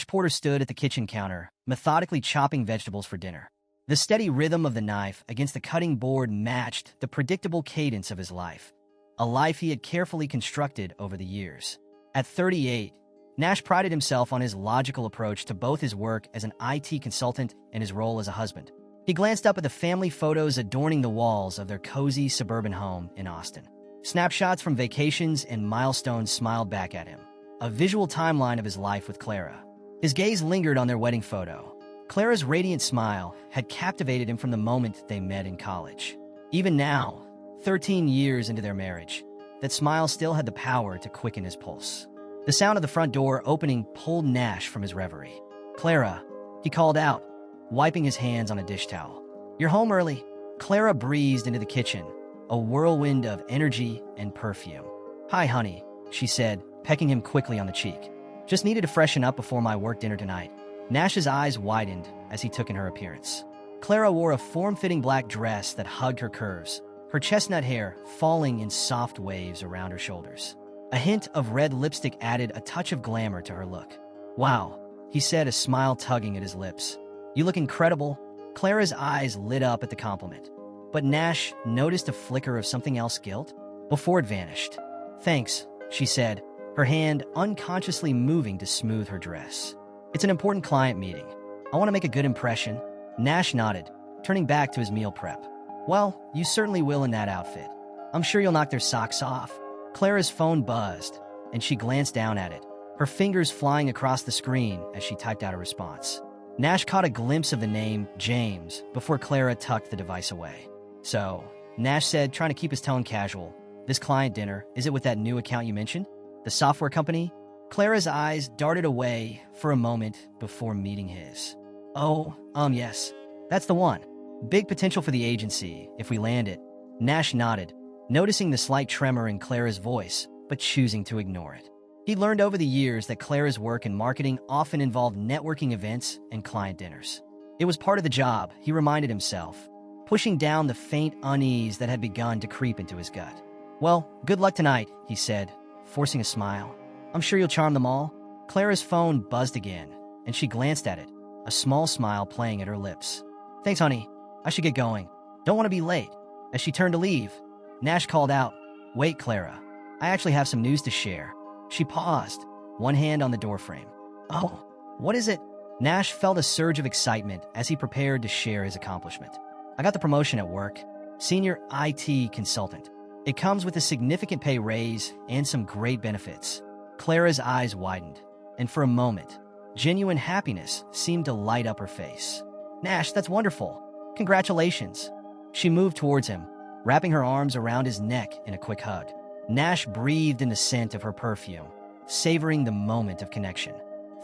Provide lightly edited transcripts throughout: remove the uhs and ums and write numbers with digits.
Porter stood at the kitchen counter, methodically chopping vegetables for dinner. The steady rhythm of the knife against the cutting board matched the predictable cadence of his life, a life he had carefully constructed over the years. At 38, Nash prided himself on his logical approach to both his work as an IT consultant and his role as a husband. He glanced up at the family photos adorning the walls of their cozy suburban home in Austin. Snapshots from vacations and milestones smiled back at him, a visual timeline of his life with Clara. His gaze lingered on their wedding photo. Clara's radiant smile had captivated him from the moment they met in college. Even now, 13 years into their marriage, that smile still had the power to quicken his pulse. The sound of the front door opening pulled Nash from his reverie. "Clara," he called out, wiping his hands on a dish towel. "You're home early." Clara breezed into the kitchen, a whirlwind of energy and perfume. "Hi, honey," she said, pecking him quickly on the cheek. "Just needed to freshen up before my work dinner tonight." Nash's eyes widened as he took in her appearance. Clara wore a form-fitting black dress that hugged her curves, her chestnut hair falling in soft waves around her shoulders. A hint of red lipstick added a touch of glamour to her look. "Wow," he said, a smile tugging at his lips. "You look incredible." Clara's eyes lit up at the compliment, but Nash noticed a flicker of something else guilt before it vanished. "Thanks," she said, her hand unconsciously moving to smooth her dress. "It's an important client meeting. I want to make a good impression." Nash nodded, turning back to his meal prep. "Well, you certainly will in that outfit. I'm sure you'll knock their socks off." Clara's phone buzzed, and she glanced down at it, her fingers flying across the screen as she typed out a response. Nash caught a glimpse of the name James before Clara tucked the device away. "So," Nash said, trying to keep his tone casual, "this client dinner, is it with that new account you mentioned? The software company?" Clara's eyes darted away for a moment before meeting his. "Oh, yes. That's the one. Big potential for the agency, if we land it." Nash nodded, noticing the slight tremor in Clara's voice, but choosing to ignore it. He learned over the years that Clara's work in marketing often involved networking events and client dinners. It was part of the job, he reminded himself, pushing down the faint unease that had begun to creep into his gut. "Well, good luck tonight," he said, forcing a smile. "I'm sure you'll charm them all." Clara's phone buzzed again, and she glanced at it, a small smile playing at her lips. "Thanks, honey. I should get going. Don't want to be late." As she turned to leave, Nash called out, "Wait, Clara. I actually have some news to share." She paused, one hand on the doorframe. "Oh, what is it?" Nash felt a surge of excitement as he prepared to share his accomplishment. "I got the promotion at work, senior IT consultant. It comes with a significant pay raise and some great benefits." Clara's eyes widened, and for a moment, genuine happiness seemed to light up her face. "Nash, that's wonderful. Congratulations." She moved towards him, wrapping her arms around his neck in a quick hug. Nash breathed in the scent of her perfume, savoring the moment of connection.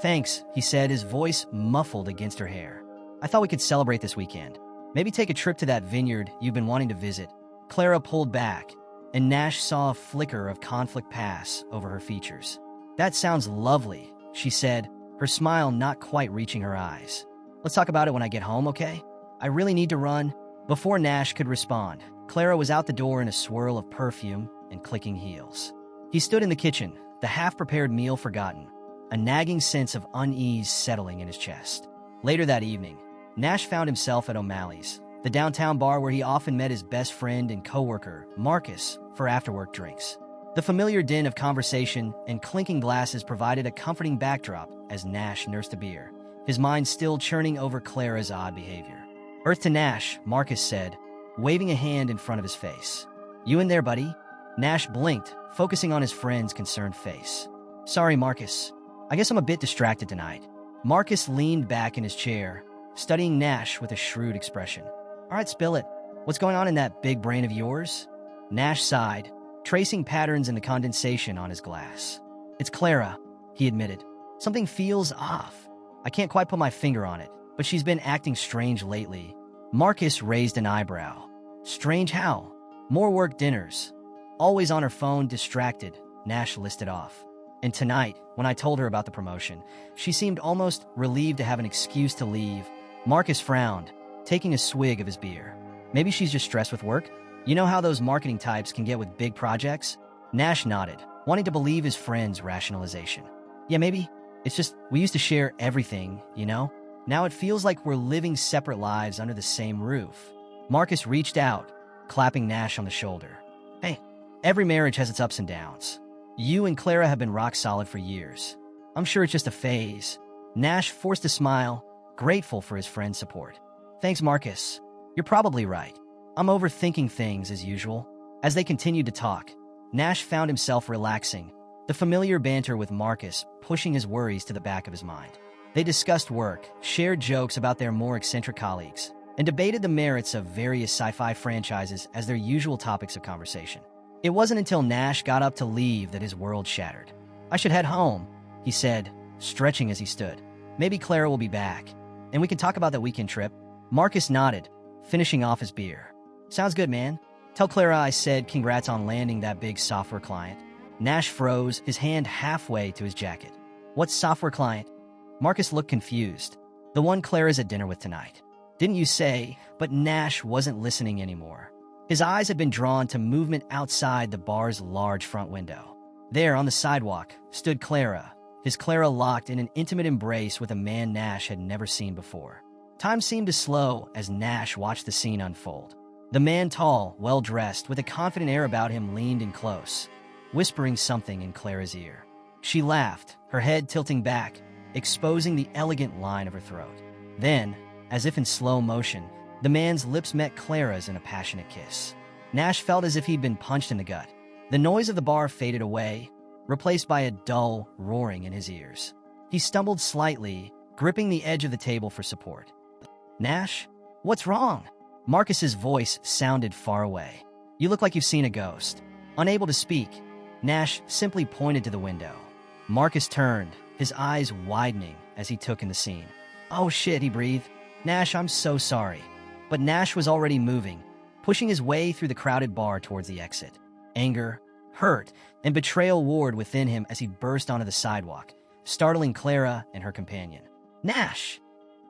"Thanks," he said, his voice muffled against her hair. "I thought we could celebrate this weekend. Maybe take a trip to that vineyard you've been wanting to visit." Clara pulled back, and Nash saw a flicker of conflict pass over her features. "That sounds lovely," she said, her smile not quite reaching her eyes. "Let's talk about it when I get home, okay? I really need to run." Before Nash could respond, Clara was out the door in a swirl of perfume and clicking heels. He stood in the kitchen, the half-prepared meal forgotten, a nagging sense of unease settling in his chest. Later that evening, Nash found himself at O'Malley's, the downtown bar where he often met his best friend and coworker, Marcus, for after-work drinks. The familiar din of conversation and clinking glasses provided a comforting backdrop as Nash nursed a beer, his mind still churning over Clara's odd behavior. "Earth to Nash," Marcus said, waving a hand in front of his face. "You in there, buddy?" Nash blinked, focusing on his friend's concerned face. "Sorry, Marcus. I guess I'm a bit distracted tonight." Marcus leaned back in his chair, studying Nash with a shrewd expression. "All right, spill it. What's going on in that big brain of yours?" Nash sighed, tracing patterns in the condensation on his glass. "It's Clara," he admitted. "Something feels off. I can't quite put my finger on it, but she's been acting strange lately." Marcus raised an eyebrow. "Strange how?" "More work dinners. Always on her phone, distracted," Nash listed off. "And tonight, when I told her about the promotion, she seemed almost relieved to have an excuse to leave." Marcus frowned, taking a swig of his beer. "Maybe she's just stressed with work? You know how those marketing types can get with big projects?" Nash nodded, wanting to believe his friend's rationalization. "Yeah, maybe. It's just, we used to share everything, you know? Now it feels like we're living separate lives under the same roof. Marcus reached out, clapping Nash on the shoulder. Hey, every marriage has its ups and downs. You and Clara have been rock solid for years. I'm sure it's just a phase. Nash forced a smile, grateful for his friend's support. Thanks, Marcus. You're probably right. I'm overthinking things as usual. As they continued to talk, Nash found himself relaxing, the familiar banter with Marcus pushing his worries to the back of his mind. They discussed work, shared jokes about their more eccentric colleagues, and debated the merits of various sci-fi franchises as their usual topics of conversation. It wasn't until Nash got up to leave that his world shattered. I should head home, he said, stretching as he stood. Maybe Clara will be back, and we can talk about that weekend trip. Marcus nodded, finishing off his beer. Sounds good, man. Tell Clara I said congrats on landing that big software client. Nash froze, his hand halfway to his jacket. What software client? Marcus looked confused. The one Clara's at dinner with tonight. Didn't you say? But Nash wasn't listening anymore. His eyes had been drawn to movement outside the bar's large front window. There, on the sidewalk, stood Clara, his Clara locked in an intimate embrace with a man Nash had never seen before. Time seemed to slow as Nash watched the scene unfold. The man, tall, well-dressed, with a confident air about him, leaned in close, whispering something in Clara's ear. She laughed, her head tilting back, exposing the elegant line of her throat. Then, as if in slow motion, the man's lips met Clara's in a passionate kiss. Nash felt as if he'd been punched in the gut. The noise of the bar faded away, replaced by a dull roaring in his ears. He stumbled slightly, gripping the edge of the table for support. Nash? What's wrong? Marcus's voice sounded far away. You look like you've seen a ghost. Unable to speak, Nash simply pointed to the window. Marcus turned, his eyes widening as he took in the scene. Oh shit, he breathed. Nash, I'm so sorry. But Nash was already moving, pushing his way through the crowded bar towards the exit. Anger, hurt, and betrayal warred within him as he burst onto the sidewalk, startling Clara and her companion. Nash!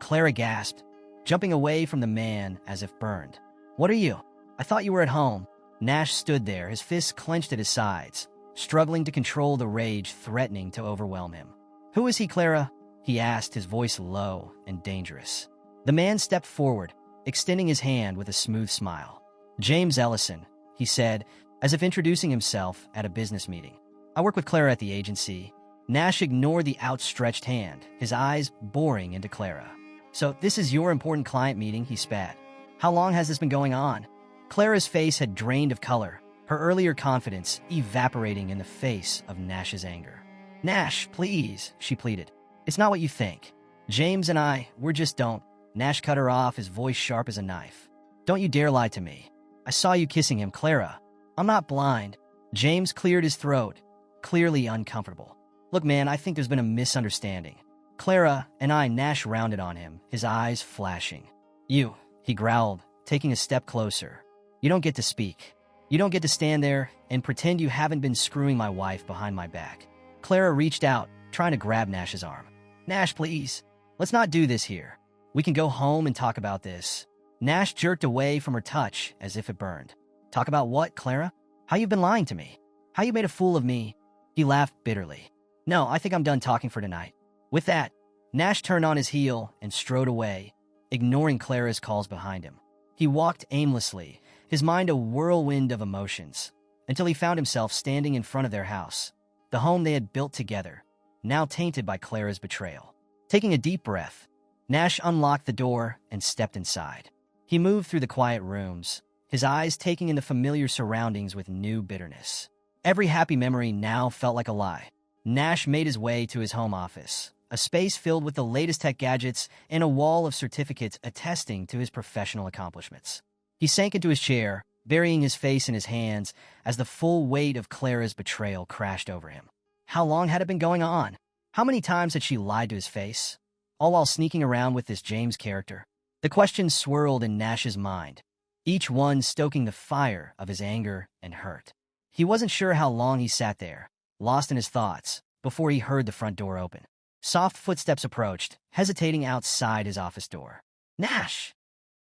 Clara gasped, jumping away from the man as if burned. What are you? I thought you were at home. Nash stood there, his fists clenched at his sides, struggling to control the rage threatening to overwhelm him. Who is he, Clara? He asked, his voice low and dangerous. The man stepped forward, extending his hand with a smooth smile. James Ellison, he said, as if introducing himself at a business meeting. I work with Clara at the agency. Nash ignored the outstretched hand, his eyes boring into Clara. So this is your important client meeting, he spat. How long has this been going on? Clara's face had drained of color, her earlier confidence evaporating in the face of Nash's anger. Nash, please, she pleaded. It's not what you think. James and we're just don't. Nash cut her off, his voice sharp as a knife. Don't you dare lie to me. I saw you kissing him, Clara. I'm not blind. James cleared his throat, clearly uncomfortable. Look, man, I think there's been a misunderstanding. Clara and Nash rounded on him, his eyes flashing. You, he growled, taking a step closer. You don't get to speak. You don't get to stand there and pretend you haven't been screwing my wife behind my back. Clara reached out, trying to grab Nash's arm. Nash, please. Let's not do this here. We can go home and talk about this. Nash jerked away from her touch as if it burned. Talk about what, Clara? How you've been lying to me? How you made a fool of me? He laughed bitterly. No, I think I'm done talking for tonight. With that, Nash turned on his heel and strode away, ignoring Clara's calls behind him. He walked aimlessly, his mind a whirlwind of emotions, until he found himself standing in front of their house, the home they had built together, now tainted by Clara's betrayal. Taking a deep breath, Nash unlocked the door and stepped inside. He moved through the quiet rooms, his eyes taking in the familiar surroundings with new bitterness. Every happy memory now felt like a lie. Nash made his way to his home office, a space filled with the latest tech gadgets and a wall of certificates attesting to his professional accomplishments. He sank into his chair, burying his face in his hands as the full weight of Clara's betrayal crashed over him. How long had it been going on? How many times had she lied to his face? All while sneaking around with this James character. The questions swirled in Nash's mind, each one stoking the fire of his anger and hurt. He wasn't sure how long he sat there, lost in his thoughts, before he heard the front door open. Soft footsteps approached, hesitating outside his office door. Nash!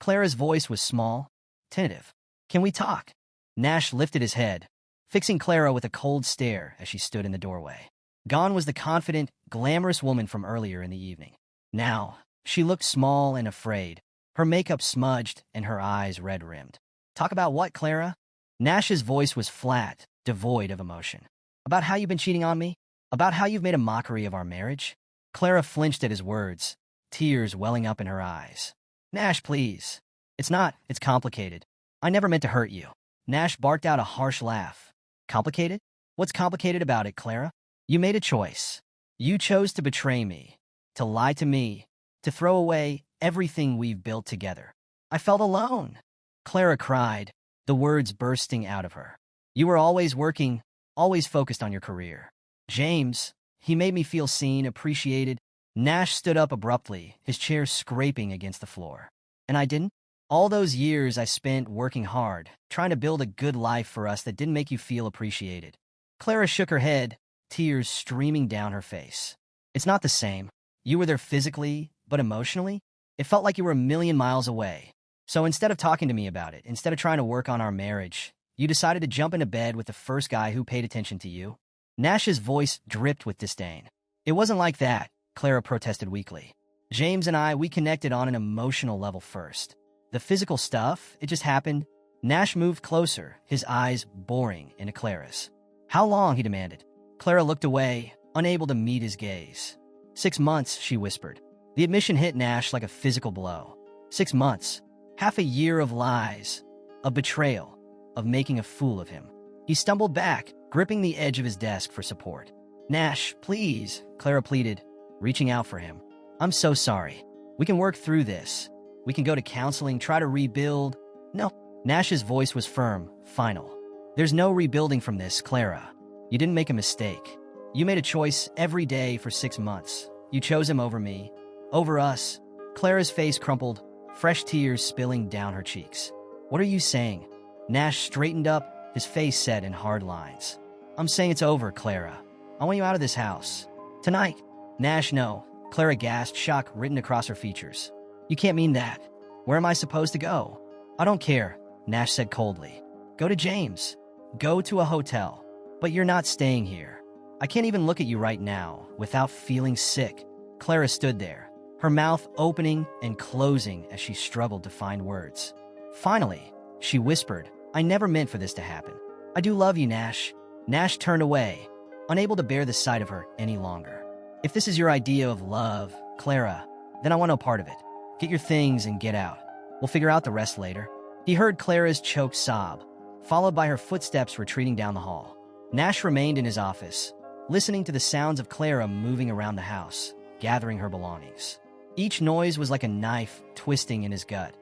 Clara's voice was small, tentative. Can we talk? Nash lifted his head, fixing Clara with a cold stare as she stood in the doorway. Gone was the confident, glamorous woman from earlier in the evening. Now, she looked small and afraid, her makeup smudged and her eyes red-rimmed. Talk about what, Clara? Nash's voice was flat, devoid of emotion. About how you've been cheating on me? About how you've made a mockery of our marriage? Clara flinched at his words, tears welling up in her eyes. Nash, please. It's complicated. I never meant to hurt you. Nash barked out a harsh laugh. Complicated? What's complicated about it, Clara? You made a choice. You chose to betray me, to lie to me, to throw away everything we've built together. I felt alone. Clara cried, the words bursting out of her. You were always working, always focused on your career. James, he made me feel seen, appreciated. Nash stood up abruptly, his chair scraping against the floor. And I didn't? All those years I spent working hard, trying to build a good life for us that didn't make you feel appreciated. Clara shook her head, tears streaming down her face. It's not the same. You were there physically, but emotionally, it felt like you were a million miles away. So instead of talking to me about it, instead of trying to work on our marriage, you decided to jump into bed with the first guy who paid attention to you? Nash's voice dripped with disdain. It wasn't like that, Clara protested weakly. James and I, we connected on an emotional level first. The physical stuff, it just happened. Nash moved closer, his eyes boring into Clara's. How long, he demanded. Clara looked away, unable to meet his gaze. 6 months, she whispered. The admission hit Nash like a physical blow. 6 months. Half a year of lies, of betrayal, of making a fool of him. He stumbled back, gripping the edge of his desk for support. Nash, please, Clara pleaded, reaching out for him. I'm so sorry. We can work through this. We can go to counseling, try to rebuild. No. Nash's voice was firm, final. There's no rebuilding from this, Clara. You didn't make a mistake. You made a choice every day for 6 months. You chose him over me, over us. Clara's face crumpled, fresh tears spilling down her cheeks. What are you saying? Nash straightened up, his face set in hard lines. I'm saying it's over, Clara. I want you out of this house. Tonight. Nash, no. Clara gasped, shock written across her features. You can't mean that. Where am I supposed to go? I don't care, Nash said coldly. Go to James. Go to a hotel. But you're not staying here. I can't even look at you right now without feeling sick. Clara stood there, her mouth opening and closing as she struggled to find words. Finally, she whispered, I never meant for this to happen. I do love you, Nash. Nash turned away, unable to bear the sight of her any longer. If this is your idea of love, Clara, then I want no part of it. Get your things and get out. We'll figure out the rest later. He heard Clara's choked sob, followed by her footsteps retreating down the hall. Nash remained in his office, listening to the sounds of Clara moving around the house, gathering her belongings. Each noise was like a knife twisting in his gut,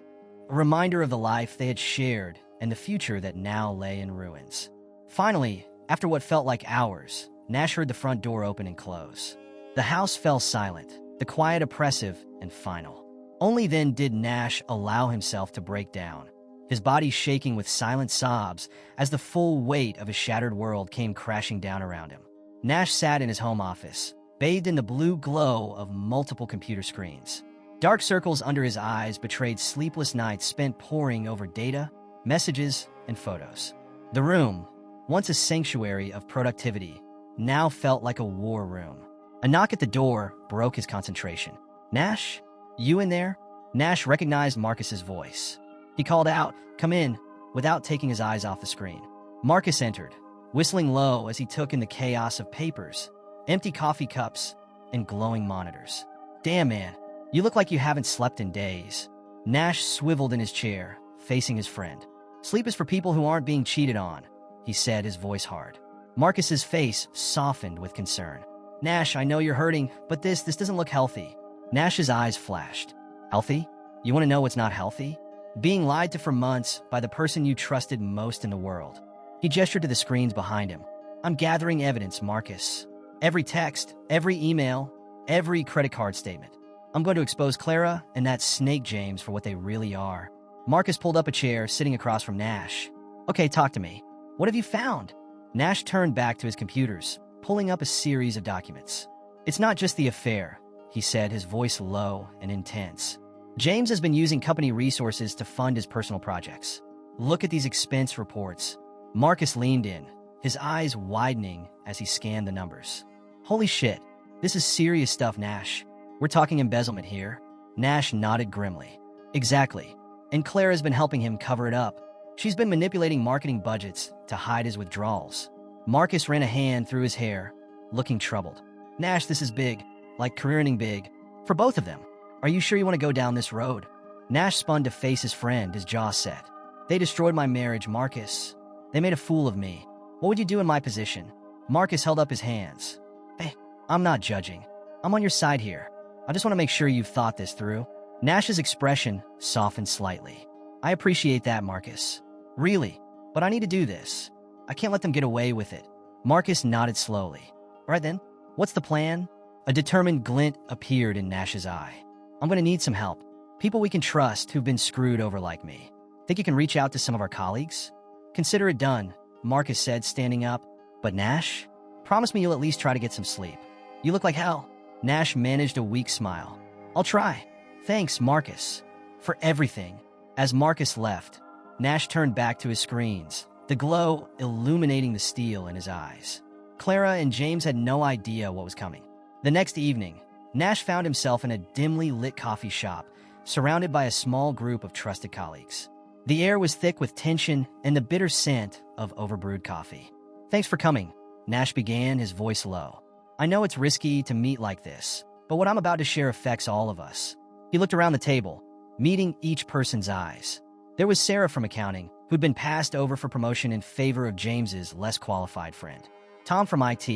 a reminder of the life they had shared and the future that now lay in ruins. Finally, after what felt like hours, Nash heard the front door open and close. The house fell silent, the quiet oppressive and final. Only then did Nash allow himself to break down, his body shaking with silent sobs as the full weight of his shattered world came crashing down around him. Nash sat in his home office, bathed in the blue glow of multiple computer screens. Dark circles under his eyes betrayed sleepless nights spent poring over data, messages, and photos. The room, once a sanctuary of productivity, now felt like a war room. A knock at the door broke his concentration. Nash? You in there? Nash recognized Marcus's voice. He called out, come in, without taking his eyes off the screen. Marcus entered, whistling low as he took in the chaos of papers, empty coffee cups, and glowing monitors. Damn, man, you look like you haven't slept in days. Nash swiveled in his chair, facing his friend. Sleep is for people who aren't being cheated on, he said, his voice hard. Marcus's face softened with concern. Nash, I know you're hurting, but this doesn't look healthy. Nash's eyes flashed. Healthy? You want to know what's not healthy? Being lied to for months by the person you trusted most in the world. He gestured to the screens behind him. I'm gathering evidence, Marcus. Every text, every email, every credit card statement. I'm going to expose Clara and that snake James for what they really are. Marcus pulled up a chair, sitting across from Nash. Okay, talk to me. What have you found? Nash turned back to his computers, pulling up a series of documents. It's not just the affair, he said, his voice low and intense. James has been using company resources to fund his personal projects. Look at these expense reports. Marcus leaned in, his eyes widening as he scanned the numbers. Holy shit, this is serious stuff, Nash. We're talking embezzlement here. Nash nodded grimly. Exactly. And Clara's been helping him cover it up. She's been manipulating marketing budgets to hide his withdrawals. Marcus ran a hand through his hair, looking troubled. Nash, this is big, like career-ending big, for both of them. Are you sure you want to go down this road? Nash spun to face his friend, his jaw set. They destroyed my marriage, Marcus. They made a fool of me. What would you do in my position? Marcus held up his hands. Hey, I'm not judging. I'm on your side here. I just want to make sure you've thought this through. Nash's expression softened slightly. I appreciate that, Marcus. Really, but I need to do this. I can't let them get away with it. Marcus nodded slowly. All right then, what's the plan? A determined glint appeared in Nash's eye. I'm going to need some help. People we can trust who've been screwed over like me. Think you can reach out to some of our colleagues? Consider it done, Marcus said, standing up. But Nash, promise me you'll at least try to get some sleep. You look like hell. Nash managed a weak smile. I'll try. Thanks, Marcus, for everything. As Marcus left, Nash turned back to his screens, the glow illuminating the steel in his eyes. Clara and James had no idea what was coming. The next evening, Nash found himself in a dimly lit coffee shop, surrounded by a small group of trusted colleagues. The air was thick with tension and the bitter scent of overbrewed coffee. Thanks for coming, Nash began, his voice low. I know it's risky to meet like this, but what I'm about to share affects all of us. He looked around the table, meeting each person's eyes. There was Sarah from accounting, who'd been passed over for promotion in favor of James's less qualified friend. Tom from IT,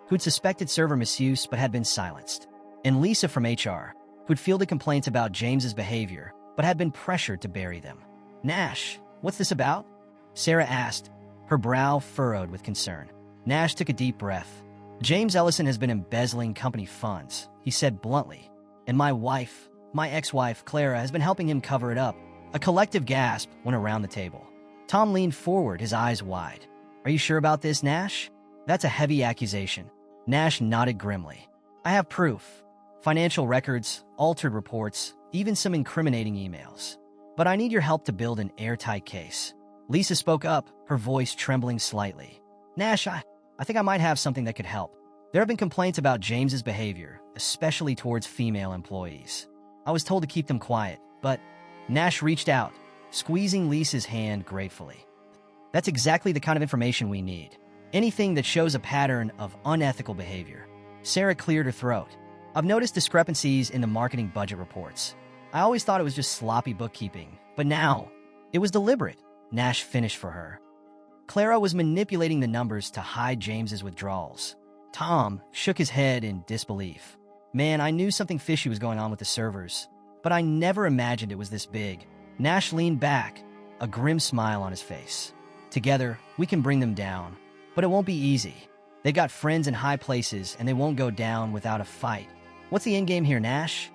who'd suspected server misuse but had been silenced. And Lisa from HR, who'd fielded complaints about James's behavior but had been pressured to bury them. Nash, what's this about? Sarah asked, her brow furrowed with concern. Nash took a deep breath. James Ellison has been embezzling company funds, he said bluntly. And my ex-wife, Clara, has been helping him cover it up. A collective gasp went around the table. Tom leaned forward, his eyes wide. Are you sure about this, Nash? That's a heavy accusation. Nash nodded grimly. I have proof. Financial records, altered reports, even some incriminating emails. But I need your help to build an airtight case. Lisa spoke up, her voice trembling slightly. Nash, I think I might have something that could help. There have been complaints about James's behavior, especially towards female employees. I was told to keep them quiet, but Nash reached out, squeezing Lisa's hand gratefully. That's exactly the kind of information we need. Anything that shows a pattern of unethical behavior. Sarah cleared her throat. I've noticed discrepancies in the marketing budget reports. I always thought it was just sloppy bookkeeping, but now it was deliberate. Nash finished for her. Clara was manipulating the numbers to hide James's withdrawals. Tom shook his head in disbelief. Man, I knew something fishy was going on with the servers, but I never imagined it was this big. Nash leaned back, a grim smile on his face. Together, we can bring them down, but it won't be easy. They got friends in high places, and they won't go down without a fight. What's the endgame here, Nash?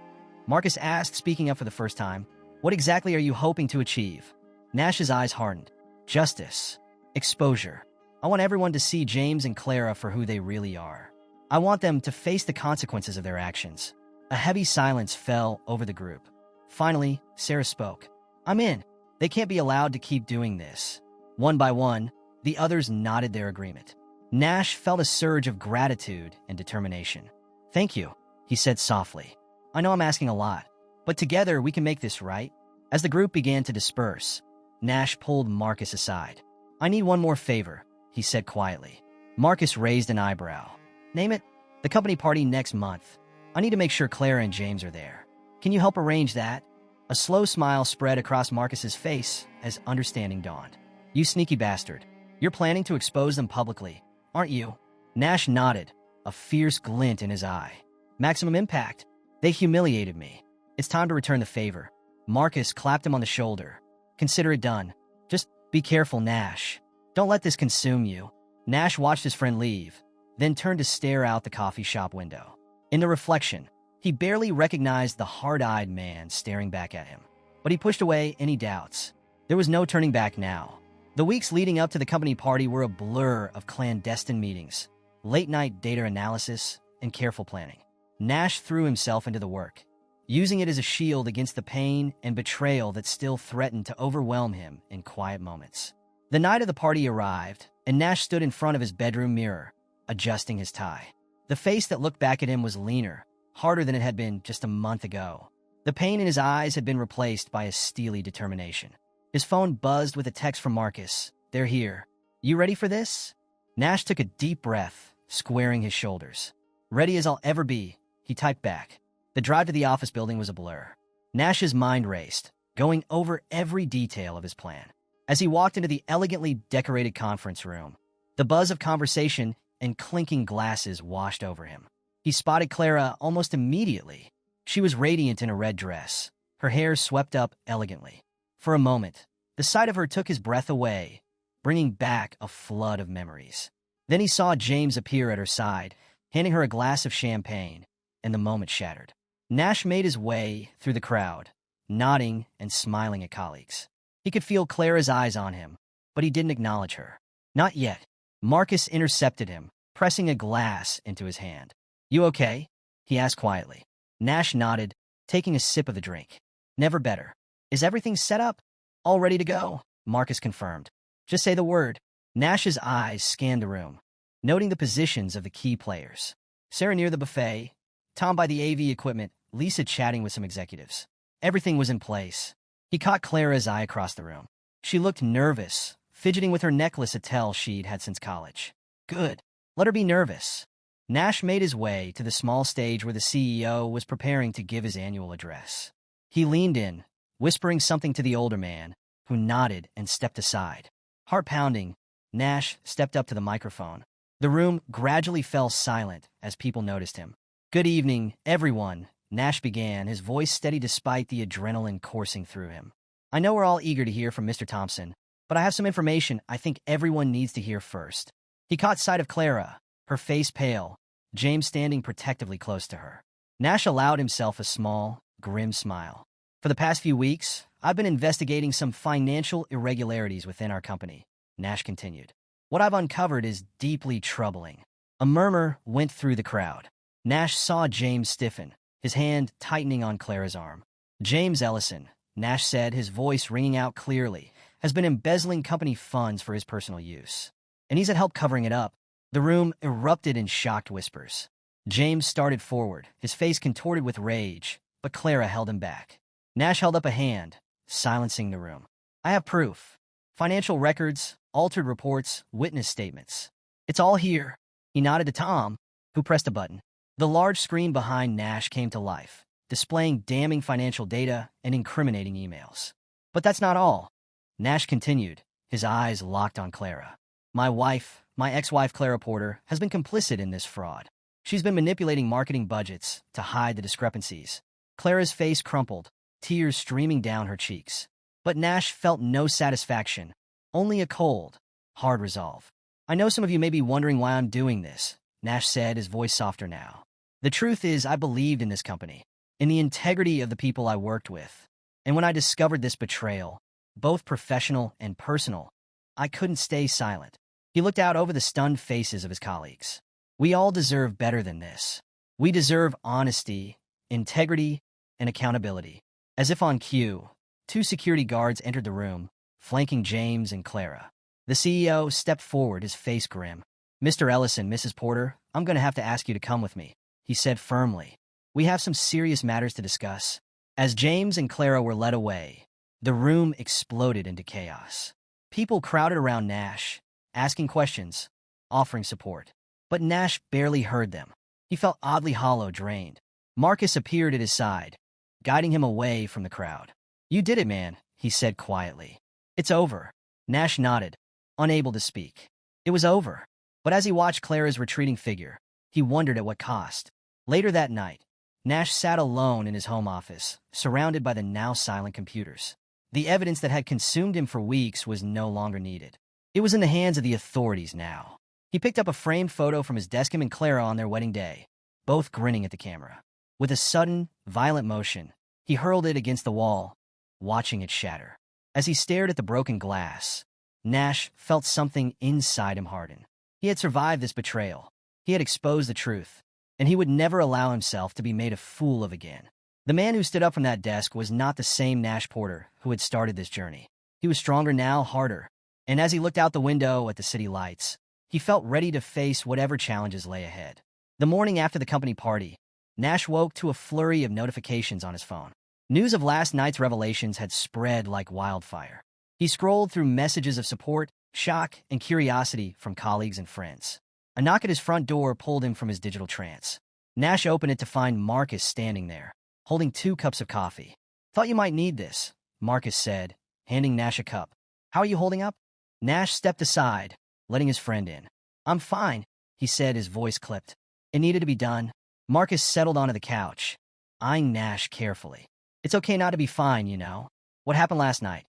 Marcus asked, speaking up for the first time. What exactly are you hoping to achieve? Nash's eyes hardened. Justice. Exposure. I want everyone to see James and Clara for who they really are. I want them to face the consequences of their actions. A heavy silence fell over the group. Finally, Sarah spoke. I'm in. They can't be allowed to keep doing this. One by one, the others nodded their agreement. Nash felt a surge of gratitude and determination. Thank you, he said softly. I know I'm asking a lot, but together we can make this right. As the group began to disperse, Nash pulled Marcus aside. I need one more favor, he said quietly. Marcus raised an eyebrow. Name it. The company party next month. I need to make sure Clara and James are there. Can you help arrange that? A slow smile spread across Marcus's face as understanding dawned. You sneaky bastard. You're planning to expose them publicly, aren't you? Nash nodded, a fierce glint in his eye. Maximum impact. They humiliated me. It's time to return the favor. Marcus clapped him on the shoulder. Consider it done. Just be careful, Nash. Don't let this consume you. Nash watched his friend leave, then turned to stare out the coffee shop window. In the reflection, he barely recognized the hard-eyed man staring back at him. But he pushed away any doubts. There was no turning back now. The weeks leading up to the company party were a blur of clandestine meetings, late-night data analysis, and careful planning. Nash threw himself into the work, using it as a shield against the pain and betrayal that still threatened to overwhelm him in quiet moments. The night of the party arrived, and Nash stood in front of his bedroom mirror, adjusting his tie. The face that looked back at him was leaner, harder than it had been just a month ago. The pain in his eyes had been replaced by a steely determination. His phone buzzed with a text from Marcus. "They're here. You ready for this?" Nash took a deep breath, squaring his shoulders. "Ready as I'll ever be," he typed back. The drive to the office building was a blur. Nash's mind raced, going over every detail of his plan. As he walked into the elegantly decorated conference room, the buzz of conversation and clinking glasses washed over him. He spotted Clara almost immediately. She was radiant in a red dress, her hair swept up elegantly. For a moment, the sight of her took his breath away, bringing back a flood of memories. Then he saw James appear at her side, handing her a glass of champagne, and the moment shattered. Nash made his way through the crowd, nodding and smiling at colleagues. He could feel Clara's eyes on him, but he didn't acknowledge her. Not yet. Marcus intercepted him, pressing a glass into his hand. "You okay?" he asked quietly. Nash nodded, taking a sip of the drink. "Never better. Is everything set up? All ready to go?" Marcus confirmed. "Just say the word." Nash's eyes scanned the room, noting the positions of the key players. Sarah near the buffet, Tom by the AV equipment, Lisa chatting with some executives. Everything was in place. He caught Clara's eye across the room. She looked nervous, fidgeting with her necklace, a tell she'd had since college. Good. Let her be nervous. Nash made his way to the small stage where the CEO was preparing to give his annual address. He leaned in, whispering something to the older man, who nodded and stepped aside. Heart pounding, Nash stepped up to the microphone. The room gradually fell silent as people noticed him. "Good evening, everyone," Nash began, his voice steady despite the adrenaline coursing through him. "I know we're all eager to hear from Mr. Thompson, but I have some information I think everyone needs to hear first." He caught sight of Clara, her face pale, James standing protectively close to her. Nash allowed himself a small, grim smile. "For the past few weeks, I've been investigating some financial irregularities within our company," Nash continued. "What I've uncovered is deeply troubling." A murmur went through the crowd. Nash saw James stiffen, his hand tightening on Clara's arm. "James Ellison," Nash said, his voice ringing out clearly, "has been embezzling company funds for his personal use. And he's had help covering it up." The room erupted in shocked whispers. James started forward, his face contorted with rage, but Clara held him back. Nash held up a hand, silencing the room. "I have proof. Financial records, altered reports, witness statements. It's all here." He nodded to Tom, who pressed a button. The large screen behind Nash came to life, displaying damning financial data and incriminating emails. "But that's not all," Nash continued, his eyes locked on Clara. My ex-wife Clara Porter, has been complicit in this fraud. She's been manipulating marketing budgets to hide the discrepancies." Clara's face crumpled, tears streaming down her cheeks. But Nash felt no satisfaction, only a cold, hard resolve. "I know some of you may be wondering why I'm doing this," Nash said, his voice softer now. "The truth is I believed in this company, in the integrity of the people I worked with. And when I discovered this betrayal, both professional and personal, I couldn't stay silent." He looked out over the stunned faces of his colleagues. "We all deserve better than this. We deserve honesty, integrity, and accountability." As if on cue, two security guards entered the room, flanking James and Clara. The CEO stepped forward, his face grim. "Mr. Ellison, Mrs. Porter, I'm going to have to ask you to come with me," he said firmly. "We have some serious matters to discuss." As James and Clara were led away, the room exploded into chaos. People crowded around Nash, asking questions, offering support. But Nash barely heard them. He felt oddly hollow, drained. Marcus appeared at his side, guiding him away from the crowd. "You did it, man," he said quietly. "It's over." Nash nodded, unable to speak. It was over. But as he watched Clara's retreating figure, he wondered at what cost. Later that night, Nash sat alone in his home office, surrounded by the now silent computers. The evidence that had consumed him for weeks was no longer needed. It was in the hands of the authorities now. He picked up a framed photo from his desk, him and Clara on their wedding day, both grinning at the camera. With a sudden, violent motion, he hurled it against the wall, watching it shatter. As he stared at the broken glass, Nash felt something inside him harden. He had survived this betrayal. He had exposed the truth, and he would never allow himself to be made a fool of again. The man who stood up from that desk was not the same Nash Porter who had started this journey. He was stronger now, harder. And as he looked out the window at the city lights, he felt ready to face whatever challenges lay ahead. The morning after the company party, Nash woke to a flurry of notifications on his phone. News of last night's revelations had spread like wildfire. He scrolled through messages of support, shock, and curiosity from colleagues and friends. A knock at his front door pulled him from his digital trance. Nash opened it to find Marcus standing there, holding 2 cups of coffee. "Thought you might need this," Marcus said, handing Nash a cup. "How are you holding up?" Nash stepped aside, letting his friend in. "I'm fine," he said, his voice clipped. "It needed to be done." Marcus settled onto the couch, eyeing Nash carefully. "It's okay not to be fine, you know. What happened last night?"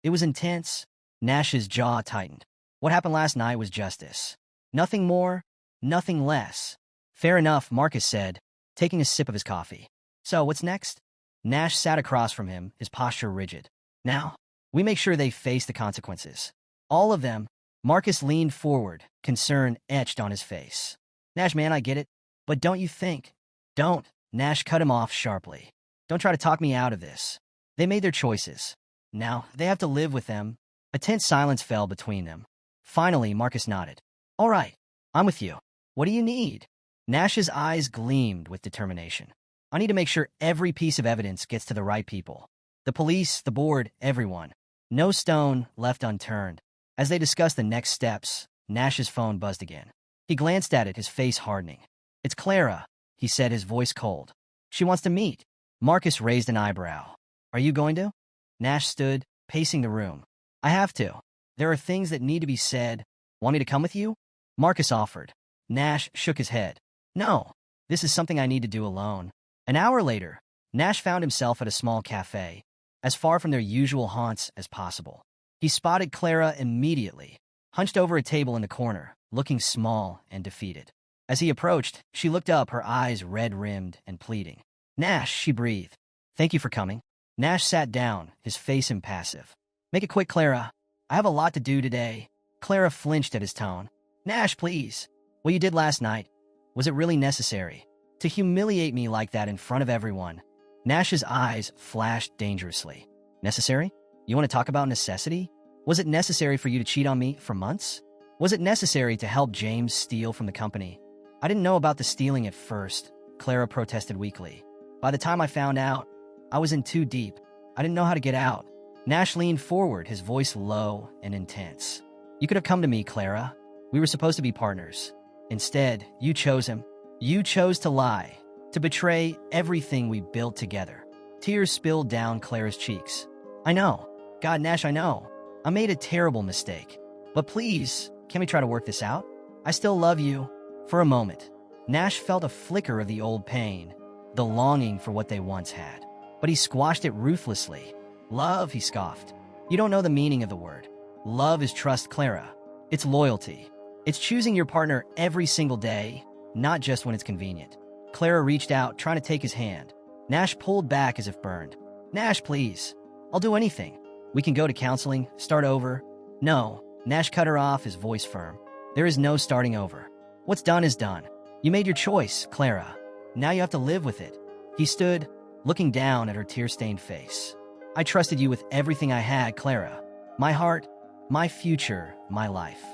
"It was intense." Nash's jaw tightened. "What happened last night was justice. Nothing more, nothing less." "Fair enough," Marcus said, taking a sip of his coffee. "So, what's next?" Nash sat across from him, his posture rigid. "Now, we make sure they face the consequences. All of them." Marcus leaned forward, concern etched on his face. "Nash, man, I get it. But don't you think—" "Don't." Nash cut him off sharply. "Don't try to talk me out of this. They made their choices. Now, they have to live with them." A tense silence fell between them. Finally, Marcus nodded. "All right, I'm with you. What do you need?" Nash's eyes gleamed with determination. "I need to make sure every piece of evidence gets to the right people. The police, the board, everyone. No stone left unturned." As they discussed the next steps, Nash's phone buzzed again. He glanced at it, his face hardening. "It's Clara," he said, his voice cold. "She wants to meet." Marcus raised an eyebrow. "Are you going to?" Nash stood, pacing the room. "I have to. There are things that need to be said. Want me to come with you?" Marcus offered. Nash shook his head. "No, this is something I need to do alone." An hour later, Nash found himself at a small cafe, as far from their usual haunts as possible. He spotted Clara immediately, hunched over a table in the corner, looking small and defeated. As he approached, she looked up, her eyes red-rimmed and pleading. "Nash," she breathed. "Thank you for coming." Nash sat down, his face impassive. "Make it quick, Clara. I have a lot to do today." Clara flinched at his tone. "Nash, please. What you did last night, was it really necessary? To humiliate me like that in front of everyone?" Nash's eyes flashed dangerously. "Necessary? You want to talk about necessity? Was it necessary for you to cheat on me for months? Was it necessary to help James steal from the company?" "I didn't know about the stealing at first," Clara protested weakly. "By the time I found out, I was in too deep. I didn't know how to get out." Nash leaned forward, his voice low and intense. "You could have come to me, Clara. We were supposed to be partners. Instead, you chose him. You chose to lie, to betray everything we built together." Tears spilled down Clara's cheeks. "I know. God, Nash, I know. I made a terrible mistake. But please, can we try to work this out? I still love you." For a moment, Nash felt a flicker of the old pain, the longing for what they once had. But he squashed it ruthlessly. "Love," he scoffed. "You don't know the meaning of the word. Love is trust, Clara. It's loyalty. It's choosing your partner every single day, not just when it's convenient." Clara reached out, trying to take his hand. Nash pulled back as if burned. "Nash, please. I'll do anything. We can go to counseling, start over." "No." Nash cut her off, his voice firm. "There is no starting over. What's done is done. You made your choice, Clara. Now you have to live with it." He stood, looking down at her tear-stained face. "I trusted you with everything I had, Clara. My heart, my future, my life.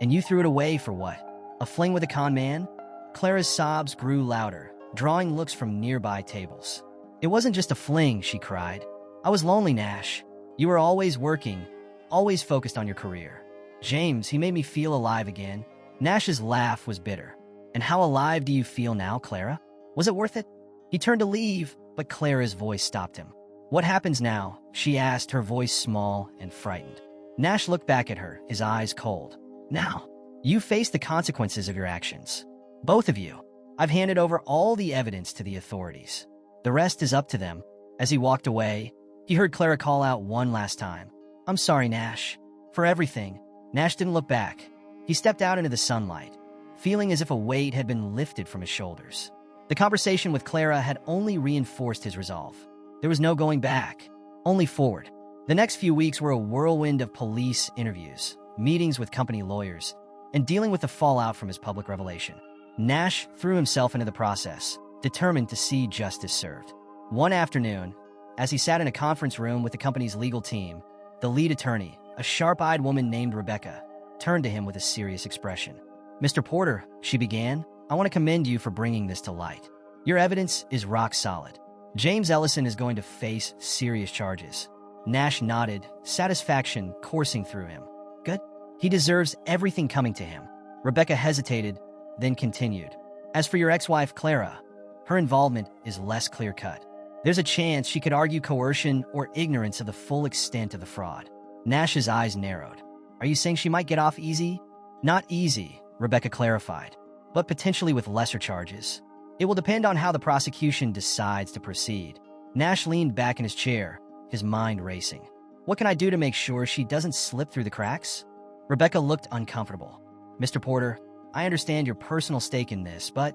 And you threw it away for what? A fling with a con man?" Clara's sobs grew louder, drawing looks from nearby tables. "It wasn't just a fling," she cried. "I was lonely, Nash. You were always working, always focused on your career. James, he made me feel alive again." Nash's laugh was bitter. "And how alive do you feel now, Clara? Was it worth it?" He turned to leave, but Clara's voice stopped him. "What happens now?" she asked, her voice small and frightened. Nash looked back at her, his eyes cold. "Now, you face the consequences of your actions. Both of you. I've handed over all the evidence to the authorities. The rest is up to them." As he walked away, he heard Clara call out one last time. "I'm sorry, Nash. For everything." Nash didn't look back. He stepped out into the sunlight, feeling as if a weight had been lifted from his shoulders. The conversation with Clara had only reinforced his resolve. There was no going back, only forward. The next few weeks were a whirlwind of police interviews, meetings with company lawyers, and dealing with the fallout from his public revelation. Nash threw himself into the process, determined to see justice served. One afternoon, as he sat in a conference room with the company's legal team, the lead attorney, a sharp-eyed woman named Rebecca, turned to him with a serious expression. "Mr. Porter," she began, I want to commend you for bringing this to light. Your evidence is rock solid. James Ellison is going to face serious charges. Nash nodded, satisfaction coursing through him. Good. He deserves everything coming to him. Rebecca hesitated, then continued. As for your ex-wife, Clara, her involvement is less clear-cut. There's a chance she could argue coercion or ignorance of the full extent of the fraud. Nash's eyes narrowed. Are you saying she might get off easy? Not easy, Rebecca clarified, but potentially with lesser charges. It will depend on how the prosecution decides to proceed. Nash leaned back in his chair, his mind racing. What can I do to make sure she doesn't slip through the cracks? Rebecca looked uncomfortable. Mr. Porter, I understand your personal stake in this, but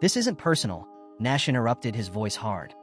this isn't personal. Nash interrupted, his voice hard.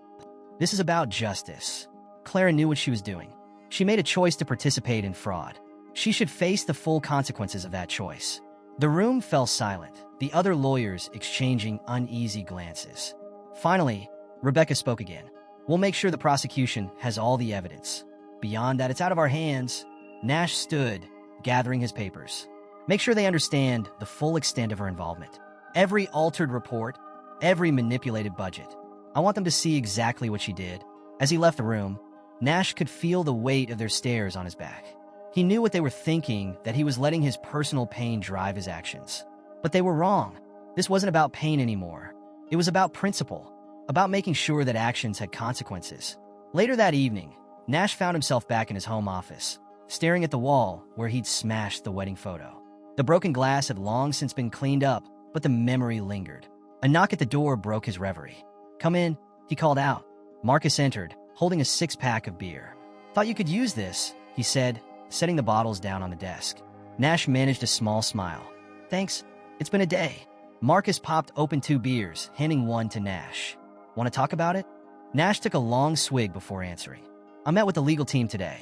This is about justice. Clara knew what she was doing. She made a choice to participate in fraud. She should face the full consequences of that choice. The room fell silent, the other lawyers exchanging uneasy glances. Finally, Rebecca spoke again. We'll make sure the prosecution has all the evidence. Beyond that, it's out of our hands. Nash stood, gathering his papers. Make sure they understand the full extent of her involvement. Every altered report, every manipulated budget. I want them to see exactly what she did. As he left the room, Nash could feel the weight of their stares on his back. He knew what they were thinking, that he was letting his personal pain drive his actions. But they were wrong. This wasn't about pain anymore. It was about principle, about making sure that actions had consequences. Later that evening, Nash found himself back in his home office, staring at the wall where he'd smashed the wedding photo. The broken glass had long since been cleaned up, but the memory lingered. A knock at the door broke his reverie. Come in, he called out. Marcus entered, holding a six-pack of beer. Thought you could use this, he said, setting the bottles down on the desk. Nash managed a small smile. Thanks, it's been a day. Marcus popped open 2 beers, handing one to Nash. Want to talk about it? Nash took a long swig before answering. I met with the legal team today.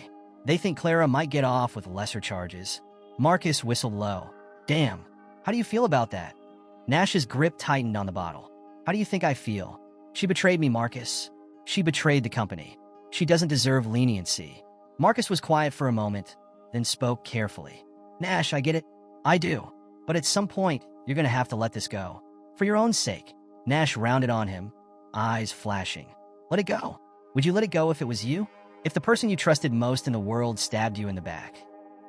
They think Clara might get off with lesser charges. Marcus whistled low. Damn, how do you feel about that? Nash's grip tightened on the bottle. How do you think I feel? She betrayed me, Marcus. She betrayed the company. She doesn't deserve leniency. Marcus was quiet for a moment, then spoke carefully. Nash, I get it. I do. But at some point, you're going to have to let this go. For your own sake. Nash rounded on him, eyes flashing. Let it go. Would you let it go if it was you? If the person you trusted most in the world stabbed you in the back?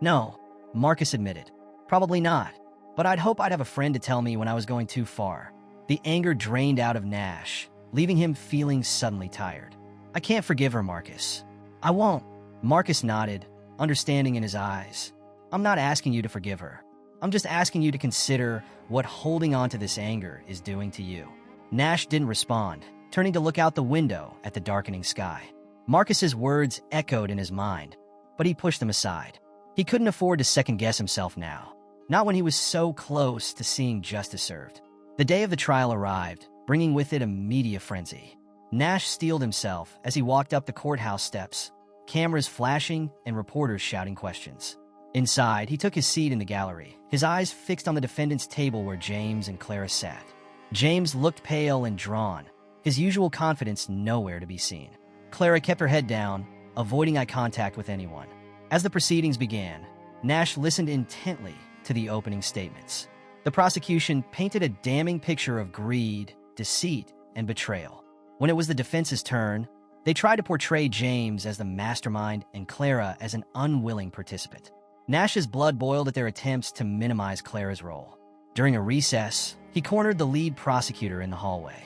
No, Marcus admitted. Probably not. But I'd hope I'd have a friend to tell me when I was going too far. The anger drained out of Nash, leaving him feeling suddenly tired. I can't forgive her, Marcus. I won't. Marcus nodded, understanding in his eyes. I'm not asking you to forgive her. I'm just asking you to consider what holding on to this anger is doing to you. Nash didn't respond, turning to look out the window at the darkening sky. Marcus's words echoed in his mind, but he pushed them aside. He couldn't afford to second-guess himself now, not when he was so close to seeing justice served. The day of the trial arrived, bringing with it a media frenzy. Nash steeled himself as he walked up the courthouse steps, cameras flashing and reporters shouting questions. Inside, he took his seat in the gallery, his eyes fixed on the defendant's table where James and Clara sat. James looked pale and drawn, his usual confidence nowhere to be seen. Clara kept her head down, avoiding eye contact with anyone. As the proceedings began, Nash listened intently to the opening statements. The prosecution painted a damning picture of greed, deceit, and betrayal. When it was the defense's turn, they tried to portray James as the mastermind and Clara as an unwilling participant. Nash's blood boiled at their attempts to minimize Clara's role. During a recess, he cornered the lead prosecutor in the hallway.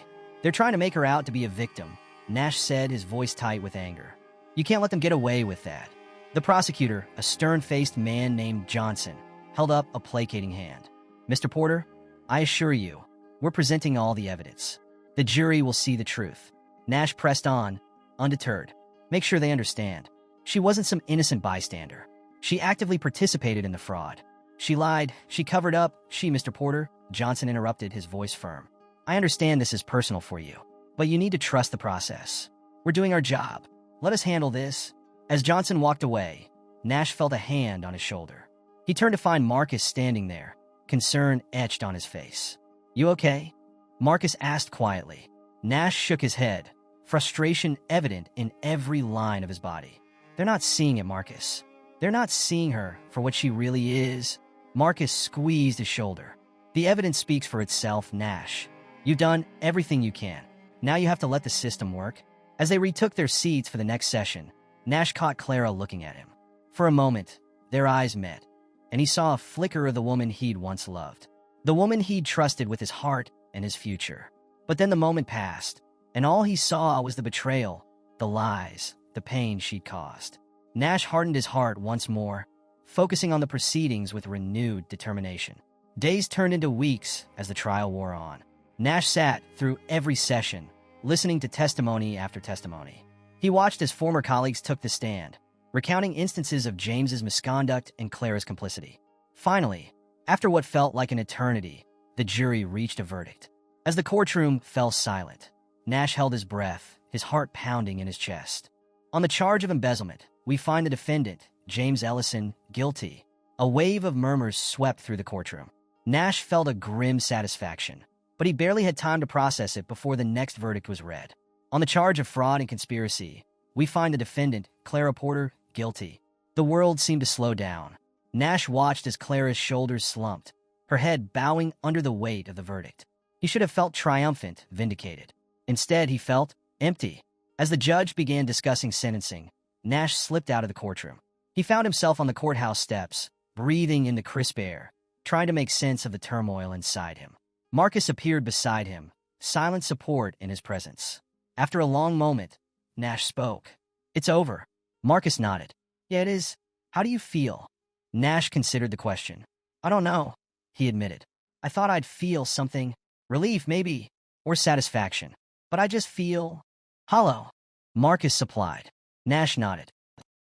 They're trying to make her out to be a victim, Nash said, his voice tight with anger. You can't let them get away with that. The prosecutor, a stern-faced man named Johnson, held up a placating hand. Mr. Porter, I assure you, we're presenting all the evidence. The jury will see the truth. Nash pressed on, undeterred. Make sure they understand. She wasn't some innocent bystander. She actively participated in the fraud. She lied, she covered up, Mr. Porter, Johnson interrupted, his voice firm. I understand this is personal for you, but you need to trust the process. We're doing our job. Let us handle this. As Johnson walked away, Nash felt a hand on his shoulder. He turned to find Marcus standing there, concern etched on his face. You okay? Marcus asked quietly. Nash shook his head, frustration evident in every line of his body. They're not seeing it, Marcus. They're not seeing her for what she really is. Marcus squeezed his shoulder. The evidence speaks for itself, Nash. You've done everything you can. Now you have to let the system work. As they retook their seats for the next session, Nash caught Clara looking at him. For a moment, their eyes met, and he saw a flicker of the woman he'd once loved. The woman he'd trusted with his heart and his future. But then the moment passed, and all he saw was the betrayal, the lies, the pain she'd caused. Nash hardened his heart once more, focusing on the proceedings with renewed determination. Days turned into weeks as the trial wore on. Nash sat through every session, listening to testimony after testimony. He watched as former colleagues took the stand, recounting instances of James's misconduct and Clara's complicity. Finally, after what felt like an eternity, the jury reached a verdict. As the courtroom fell silent, Nash held his breath, his heart pounding in his chest. On the charge of embezzlement, we find the defendant, James Ellison, guilty. A wave of murmurs swept through the courtroom. Nash felt a grim satisfaction, but he barely had time to process it before the next verdict was read. On the charge of fraud and conspiracy, we find the defendant, Clara Porter, guilty. The world seemed to slow down. Nash watched as Clara's shoulders slumped, her head bowing under the weight of the verdict. He should have felt triumphant, vindicated. Instead, he felt empty. As the judge began discussing sentencing, Nash slipped out of the courtroom. He found himself on the courthouse steps, breathing in the crisp air, trying to make sense of the turmoil inside him. Marcus appeared beside him, silent support in his presence. After a long moment, Nash spoke. "It's over." Marcus nodded. "Yeah, it is. How do you feel?" Nash considered the question. "I don't know," he admitted. "I thought I'd feel something. Relief, maybe, or satisfaction. But I just feel hollow." Marcus supplied. Nash nodded.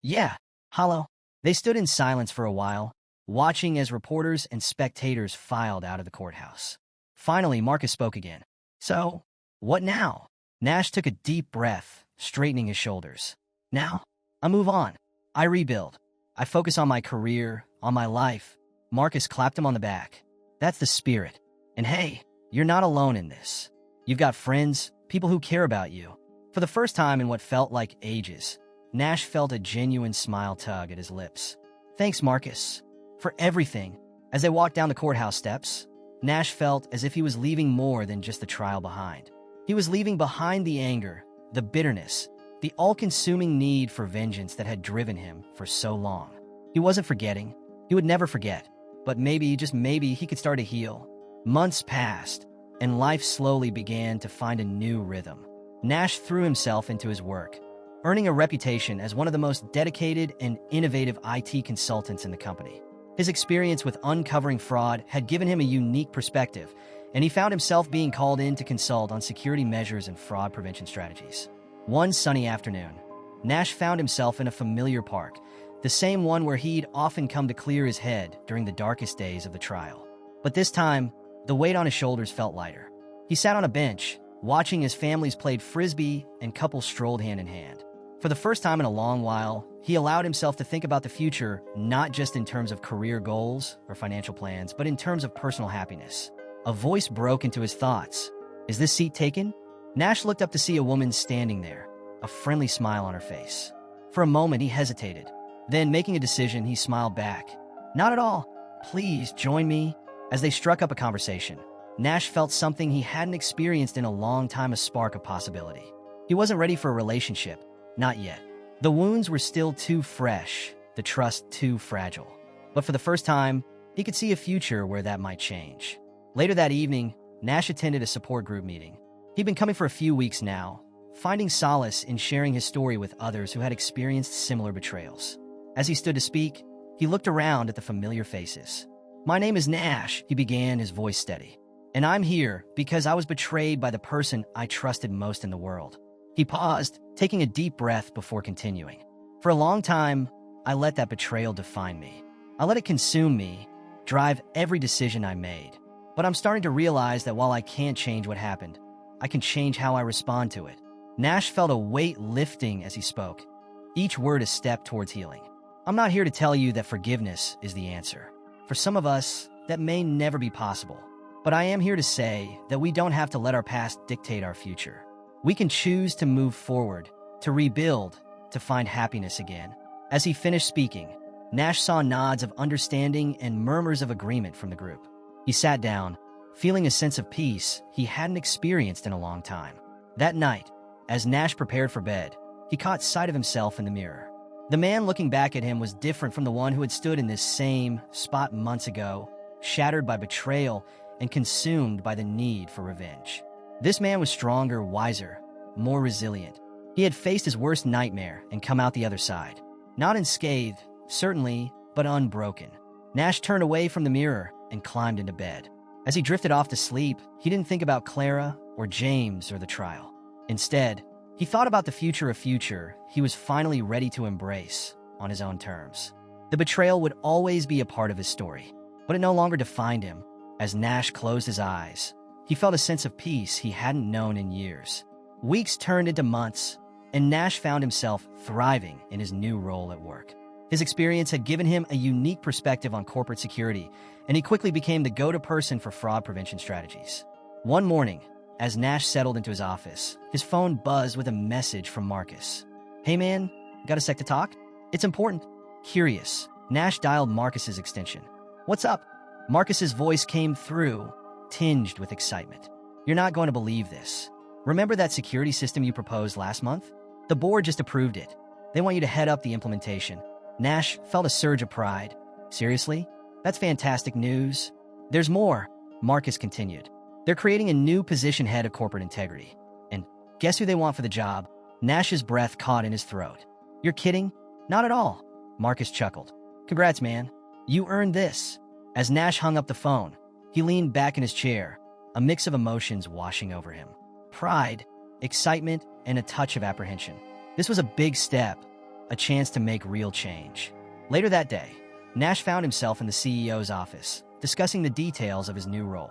"Yeah, hollow." They stood in silence for a while, watching as reporters and spectators filed out of the courthouse. Finally, Marcus spoke again. "So, what now?" Nash took a deep breath, straightening his shoulders. "Now, I move on. I rebuild. I focus on my career, on my life." Marcus clapped him on the back. "That's the spirit. And hey, you're not alone in this. You've got friends, people who care about you." For the first time in what felt like ages, Nash felt a genuine smile tug at his lips. "Thanks, Marcus, for everything." As they walked down the courthouse steps, Nash felt as if he was leaving more than just the trial behind. He was leaving behind the anger, the bitterness, the all-consuming need for vengeance that had driven him for so long. He wasn't forgetting. He would never forget. But maybe, just maybe, he could start to heal. Months passed, and life slowly began to find a new rhythm. Nash threw himself into his work, earning a reputation as one of the most dedicated and innovative IT consultants in the company. His experience with uncovering fraud had given him a unique perspective, and he found himself being called in to consult on security measures and fraud prevention strategies. One sunny afternoon, Nash found himself in a familiar park, the same one where he'd often come to clear his head during the darkest days of the trial. But this time, the weight on his shoulders felt lighter. He sat on a bench, watching as families played frisbee and couples strolled hand in hand. For the first time in a long while, he allowed himself to think about the future, not just in terms of career goals or financial plans, but in terms of personal happiness. A voice broke into his thoughts. "Is this seat taken?" Nash looked up to see a woman standing there, a friendly smile on her face. For a moment, he hesitated. Then, making a decision, he smiled back. "Not at all. Please join me." As they struck up a conversation, Nash felt something he hadn't experienced in a long time, a spark of possibility. He wasn't ready for a relationship. Not yet. The wounds were still too fresh, the trust too fragile. But for the first time, he could see a future where that might change. Later that evening, Nash attended a support group meeting. He'd been coming for a few weeks now, finding solace in sharing his story with others who had experienced similar betrayals. As he stood to speak, he looked around at the familiar faces. "My name is Nash," he began, his voice steady. "And I'm here because I was betrayed by the person I trusted most in the world." He paused, taking a deep breath before continuing. "For a long time, I let that betrayal define me. I let it consume me, drive every decision I made. But I'm starting to realize that while I can't change what happened, I can change how I respond to it." Nash felt a weight lifting as he spoke, each word a step towards healing. "I'm not here to tell you that forgiveness is the answer. For some of us, that may never be possible. But I am here to say that we don't have to let our past dictate our future. We can choose to move forward, to rebuild, to find happiness again." As he finished speaking, Nash saw nods of understanding and murmurs of agreement from the group. He sat down, feeling a sense of peace he hadn't experienced in a long time. That night, as Nash prepared for bed, he caught sight of himself in the mirror. The man looking back at him was different from the one who had stood in this same spot months ago, shattered by betrayal and consumed by the need for revenge. This man was stronger, wiser, more resilient. He had faced his worst nightmare and come out the other side. Not unscathed, certainly, but unbroken. Nash turned away from the mirror and climbed into bed. As he drifted off to sleep, he didn't think about Clara or James or the trial. Instead, he thought about the future he was finally ready to embrace on his own terms. The betrayal would always be a part of his story, but it no longer defined him. As Nash closed his eyes, he felt a sense of peace he hadn't known in years. Weeks turned into months, and Nash found himself thriving in his new role at work. His experience had given him a unique perspective on corporate security, and he quickly became the go-to person for fraud prevention strategies. One morning, as Nash settled into his office, his phone buzzed with a message from Marcus. "Hey man, got a sec to talk? It's important." Curious, Nash dialed Marcus's extension. "What's up?" Marcus's voice came through, tinged with excitement. "You're not going to believe this. Remember that security system you proposed last month? The board just approved it. They want you to head up the implementation." Nash felt a surge of pride. "Seriously? That's fantastic news." "There's more," Marcus continued. "They're creating a new position, head of corporate integrity. And guess who they want for the job?" Nash's breath caught in his throat. "You're kidding?" "Not at all," Marcus chuckled. "Congrats, man. You earned this." As Nash hung up the phone, he leaned back in his chair, a mix of emotions washing over him. Pride, excitement, and a touch of apprehension. This was a big step, a chance to make real change. Later that day, Nash found himself in the CEO's office, discussing the details of his new role.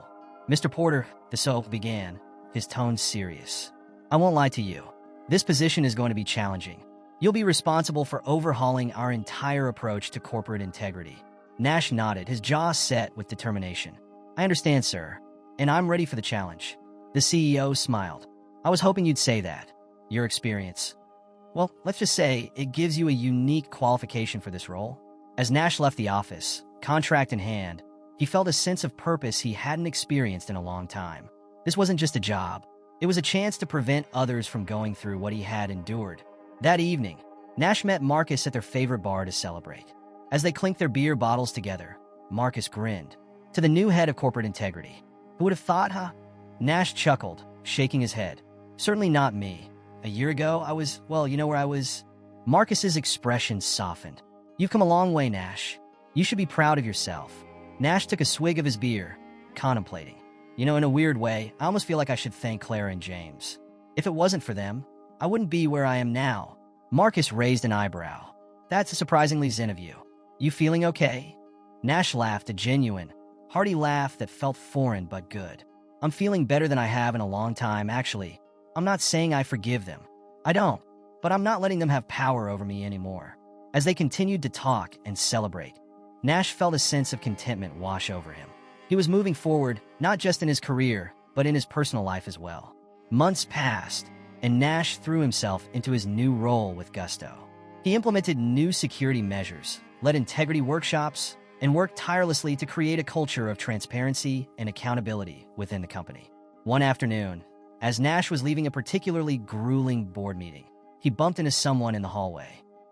"Mr. Porter," the SOAP began, his tone serious. "I won't lie to you. This position is going to be challenging. You'll be responsible for overhauling our entire approach to corporate integrity." Nash nodded, his jaw set with determination. "I understand, sir, and I'm ready for the challenge." The CEO smiled. "I was hoping you'd say that. Your experience, well, let's just say it gives you a unique qualification for this role." As Nash left the office, contract in hand, he felt a sense of purpose he hadn't experienced in a long time. This wasn't just a job. It was a chance to prevent others from going through what he had endured. That evening, Nash met Marcus at their favorite bar to celebrate. As they clinked their beer bottles together, Marcus grinned. "To the new head of corporate integrity. Who would have thought, huh?" Nash chuckled, shaking his head. "Certainly not me. A year ago, I was, well, you know where I was?" Marcus's expression softened. "You've come a long way, Nash. You should be proud of yourself." Nash took a swig of his beer, contemplating. "You know, in a weird way, I almost feel like I should thank Clara and James. If it wasn't for them, I wouldn't be where I am now." Marcus raised an eyebrow. "That's surprisingly zen of you. You feeling okay?" Nash laughed, a genuine, hearty laugh that felt foreign but good. "I'm feeling better than I have in a long time, actually. I'm not saying I forgive them. I don't, but I'm not letting them have power over me anymore." As they continued to talk and celebrate, Nash felt a sense of contentment wash over him. He was moving forward, not just in his career, but in his personal life as well. Months passed, and Nash threw himself into his new role with gusto. He implemented new security measures, led integrity workshops, and worked tirelessly to create a culture of transparency and accountability within the company. One afternoon, as Nash was leaving a particularly grueling board meeting, he bumped into someone in the hallway.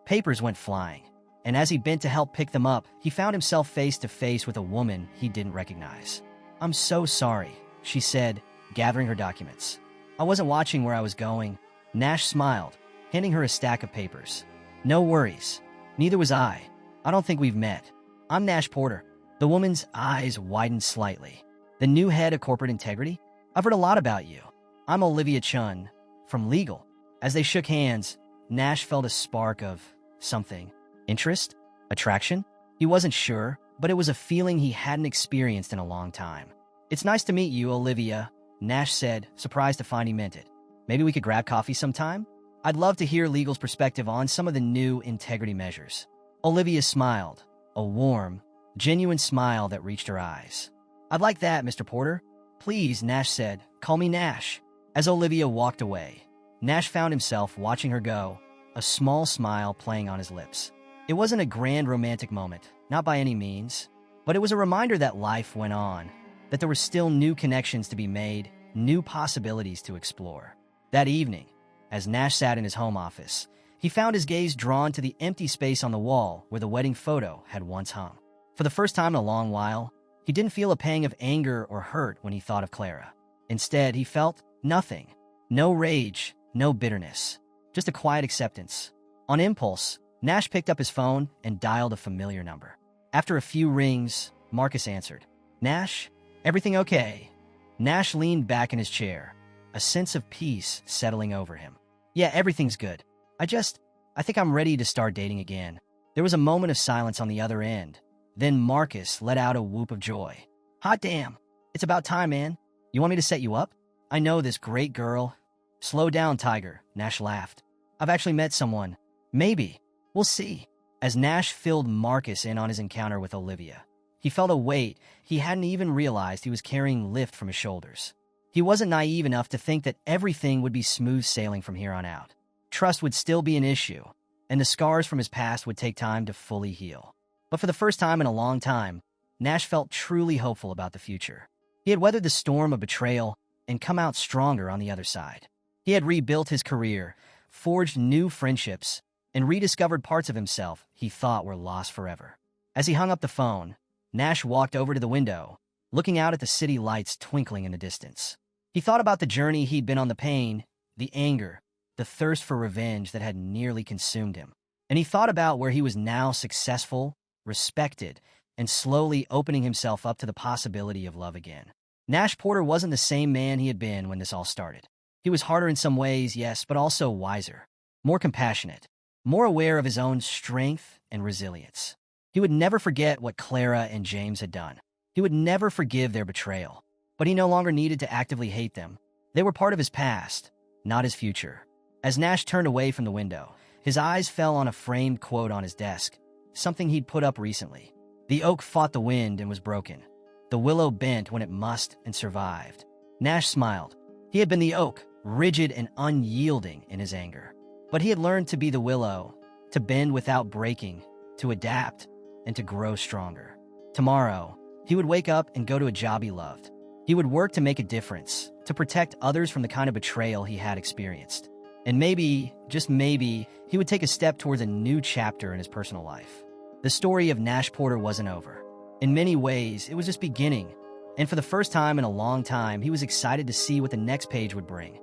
Papers went flying, and as he bent to help pick them up, he found himself face to face with a woman he didn't recognize. "I'm so sorry," she said, gathering her documents. "I wasn't watching where I was going." Nash smiled, handing her a stack of papers. "No worries. Neither was I. I don't think we've met. I'm Nash Porter." The woman's eyes widened slightly. "The new head of corporate integrity? I've heard a lot about you." "I'm Olivia Chun, from legal." As they shook hands, Nash felt a spark of something. Interest? Attraction? He wasn't sure, but it was a feeling he hadn't experienced in a long time. "It's nice to meet you, Olivia," Nash said, surprised to find he meant it. "Maybe we could grab coffee sometime? I'd love to hear legal's perspective on some of the new integrity measures." Olivia smiled, a warm, genuine smile that reached her eyes. "I'd like that, Mr. Porter." "Please," Nash said, "call me Nash." As Olivia walked away, Nash found himself watching her go, a small smile playing on his lips. It wasn't a grand romantic moment, not by any means, but it was a reminder that life went on, that there were still new connections to be made, new possibilities to explore. That evening, as Nash sat in his home office, he found his gaze drawn to the empty space on the wall where the wedding photo had once hung. For the first time in a long while, he didn't feel a pang of anger or hurt when he thought of Clara. Instead, he felt nothing. No rage, no bitterness, just a quiet acceptance. On impulse, Nash picked up his phone and dialed a familiar number. After a few rings, Marcus answered. "Nash, everything okay?" Nash leaned back in his chair, a sense of peace settling over him. "Yeah, everything's good. I think I'm ready to start dating again." There was a moment of silence on the other end. Then Marcus let out a whoop of joy. "Hot damn. It's about time, man. You want me to set you up? I know this great girl." "Slow down, Tiger," Nash laughed. "I've actually met someone. Maybe. We'll see." As Nash filled Marcus in on his encounter with Olivia, he felt a weight he hadn't even realized he was carrying lift from his shoulders. He wasn't naive enough to think that everything would be smooth sailing from here on out. Trust would still be an issue, and the scars from his past would take time to fully heal. But for the first time in a long time, Nash felt truly hopeful about the future. He had weathered the storm of betrayal and come out stronger on the other side. He had rebuilt his career, forged new friendships, and rediscovered parts of himself he thought were lost forever. As he hung up the phone, Nash walked over to the window, looking out at the city lights twinkling in the distance. He thought about the journey he'd been on, the pain, the anger, the thirst for revenge that had nearly consumed him. And he thought about where he was now, successful, respected, and slowly opening himself up to the possibility of love again. Nash Porter wasn't the same man he had been when this all started. He was harder in some ways, yes, but also wiser, more compassionate, more aware of his own strength and resilience. He would never forget what Clara and James had done. He would never forgive their betrayal, but he no longer needed to actively hate them. They were part of his past, not his future. As Nash turned away from the window, his eyes fell on a framed quote on his desk, something he'd put up recently. "The oak fought the wind and was broken. The willow bent when it must and survived." Nash smiled. He had been the oak, rigid and unyielding in his anger. But he had learned to be the willow, to bend without breaking, to adapt, and to grow stronger. Tomorrow, he would wake up and go to a job he loved. He would work to make a difference, to protect others from the kind of betrayal he had experienced. And maybe, just maybe, he would take a step towards a new chapter in his personal life. The story of Nash Porter wasn't over. In many ways, it was just beginning. And for the first time in a long time, he was excited to see what the next page would bring.